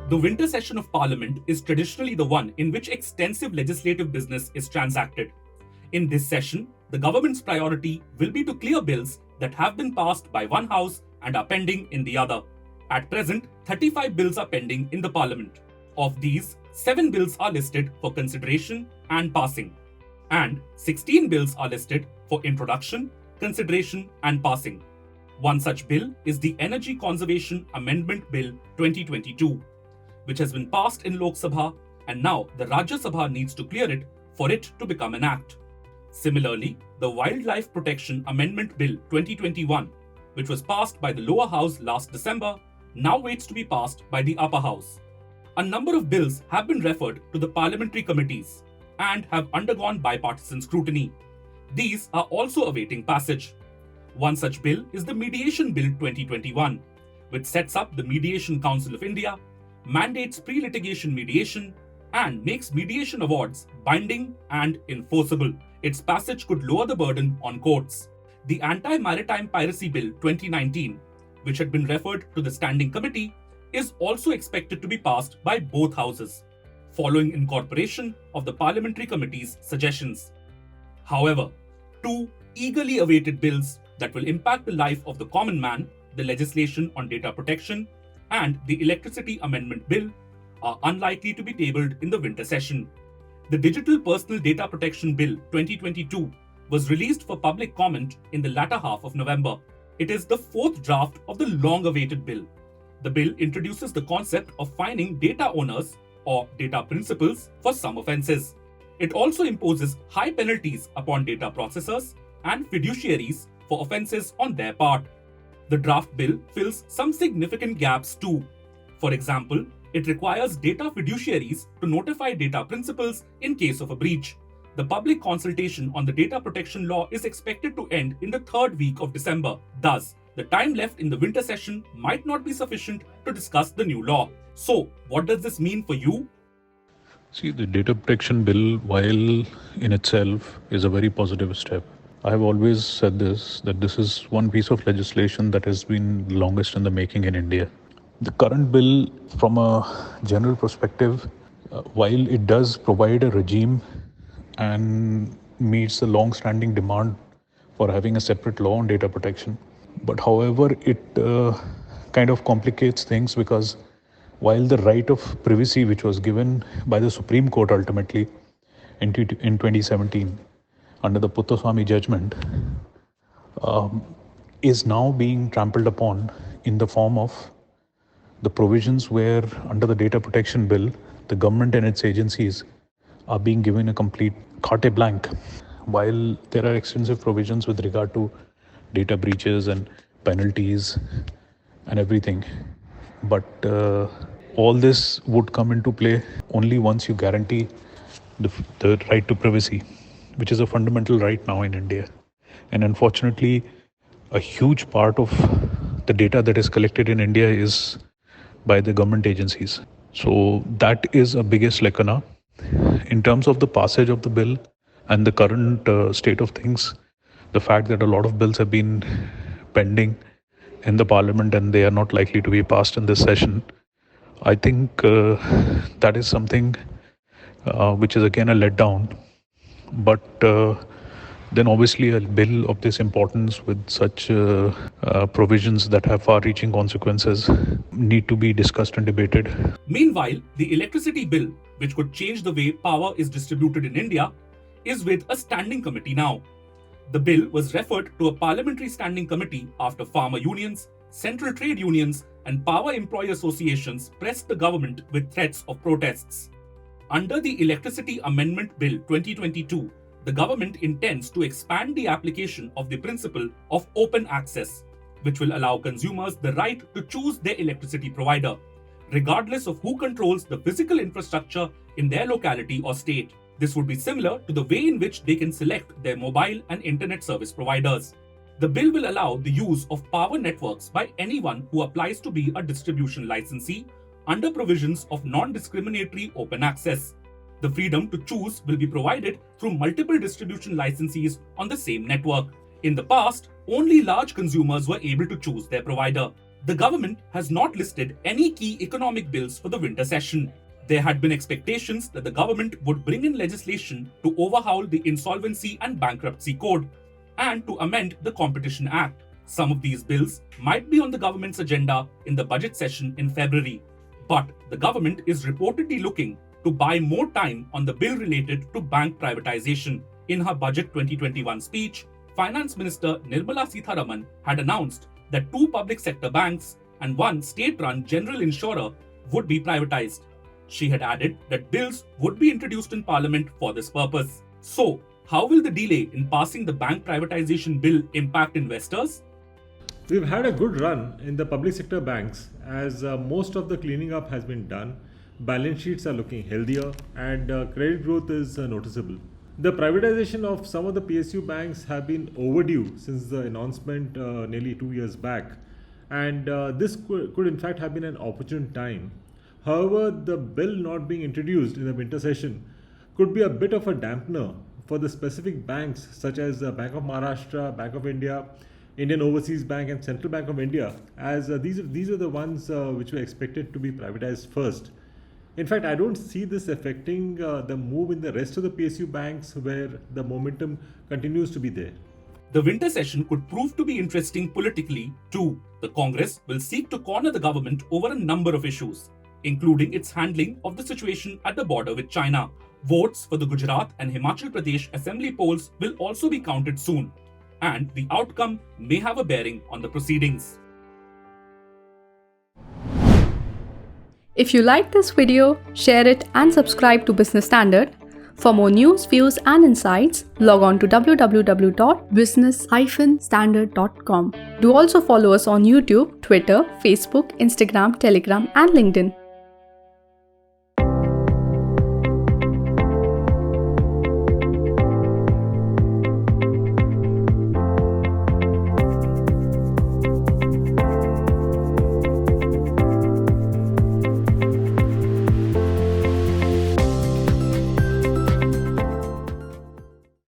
The winter session of Parliament is traditionally the one in which extensive legislative business is transacted. In this session, the government's priority will be to clear bills that have been passed by one house and are pending in the other. At present, 35 bills are pending in the Parliament. Of these, 7 bills are listed for consideration and passing, and 16 bills are listed for introduction, consideration, and passing. One such bill is the Energy Conservation Amendment Bill 2022, which has been passed in Lok Sabha, and now the Rajya Sabha needs to clear it for it to become an act. Similarly, the Wildlife Protection Amendment Bill 2021, which was passed by the lower house last December, now waits to be passed by the upper house. A number of bills have been referred to the parliamentary committees and have undergone bipartisan scrutiny. These are also awaiting passage. One such bill is the Mediation Bill 2021, which sets up the Mediation Council of India, mandates pre-litigation mediation, and makes mediation awards binding and enforceable. Its passage could lower the burden on courts. The Anti-Maritime Piracy Bill 2019, which had been referred to the Standing Committee, is also expected to be passed by both houses, following incorporation of the parliamentary committee's suggestions. However, two eagerly awaited bills that will impact the life of the common man, the legislation on data protection and the Electricity Amendment Bill, are unlikely to be tabled in the winter session. The Digital Personal Data Protection Bill 2022 was released for public comment in the latter half of November. It is the fourth draft of the long-awaited bill. The bill introduces the concept of fining data owners or data principals for some offences. It also imposes high penalties upon data processors and fiduciaries for offences on their part. The draft bill fills some significant gaps too. For example, it requires data fiduciaries to notify data principals in case of a breach. The public consultation on the data protection law is expected to end in the third week of December. Thus, the time left in the winter session might not be sufficient to discuss the new law. So, what does this mean for you? See, the data protection bill, while in itself is a very positive step, I have always said this, that this is one piece of legislation that has been longest in the making in India. The current bill, from a general perspective, while it does provide a regime and meets the long-standing demand for having a separate law on data protection, but however, it kind of complicates things because while the right of privacy, which was given by the Supreme Court ultimately in 2017 under the Puttaswamy judgment, is now being trampled upon in the form of the provisions where under the data protection bill, the government and its agencies are being given a complete carte blanche. While there are extensive provisions with regard to data breaches and penalties and everything, but all this would come into play only once you guarantee the right to privacy, which is a fundamental right now in India. And unfortunately, a huge part of the data that is collected in India is by the government agencies. So that is a biggest lacuna. In terms of the passage of the bill and the current state of things, the fact that a lot of bills have been pending in the parliament and they are not likely to be passed in this session, I think that is something which is again a letdown. But then obviously a bill of this importance with such provisions that have far-reaching consequences need to be discussed and debated. Meanwhile, the electricity bill, which could change the way power is distributed in India, is with a standing committee now. The bill was referred to a parliamentary standing committee after farmer unions, central trade unions, and power employee associations pressed the government with threats of protests. Under the Electricity Amendment Bill 2022, the government intends to expand the application of the principle of open access, which will allow consumers the right to choose their electricity provider, regardless of who controls the physical infrastructure in their locality or state. This would be similar to the way in which they can select their mobile and internet service providers. The bill will allow the use of power networks by anyone who applies to be a distribution licensee under provisions of non-discriminatory open access. The freedom to choose will be provided through multiple distribution licensees on the same network. In the past, only large consumers were able to choose their provider. The government has not listed any key economic bills for the winter session. There had been expectations that the government would bring in legislation to overhaul the Insolvency and Bankruptcy Code and to amend the Competition Act. Some of these bills might be on the government's agenda in the budget session in February. But the government is reportedly looking to buy more time on the bill related to bank privatization. In her Budget 2021 speech, Finance Minister Nirmala Sitharaman had announced that 2 public sector banks and 1 state-run general insurer would be privatized. She had added that bills would be introduced in Parliament for this purpose. So, how will the delay in passing the bank privatization bill impact investors? We've had a good run in the public sector banks as most of the cleaning up has been done. Balance sheets are looking healthier and credit growth is noticeable. The privatization of some of the PSU banks have been overdue since the announcement nearly 2 years back, and this could in fact have been an opportune time. However, the bill not being introduced in the winter session could be a bit of a dampener for the specific banks such as Bank of Maharashtra, Bank of India, Indian Overseas Bank and Central Bank of India, as these are the ones which were expected to be privatized first. In fact, I don't see this affecting the move in the rest of the PSU banks where the momentum continues to be there. The winter session could prove to be interesting politically too. The Congress will seek to corner the government over a number of issues, including its handling of the situation at the border with China. Votes for the Gujarat and Himachal Pradesh assembly polls will also be counted soon, and the outcome may have a bearing on the proceedings. If you like this video, share it and subscribe to Business Standard. For more news, views and insights, log on to www.business-standard.com. Do also follow us on YouTube, Twitter, Facebook, Instagram, Telegram and LinkedIn.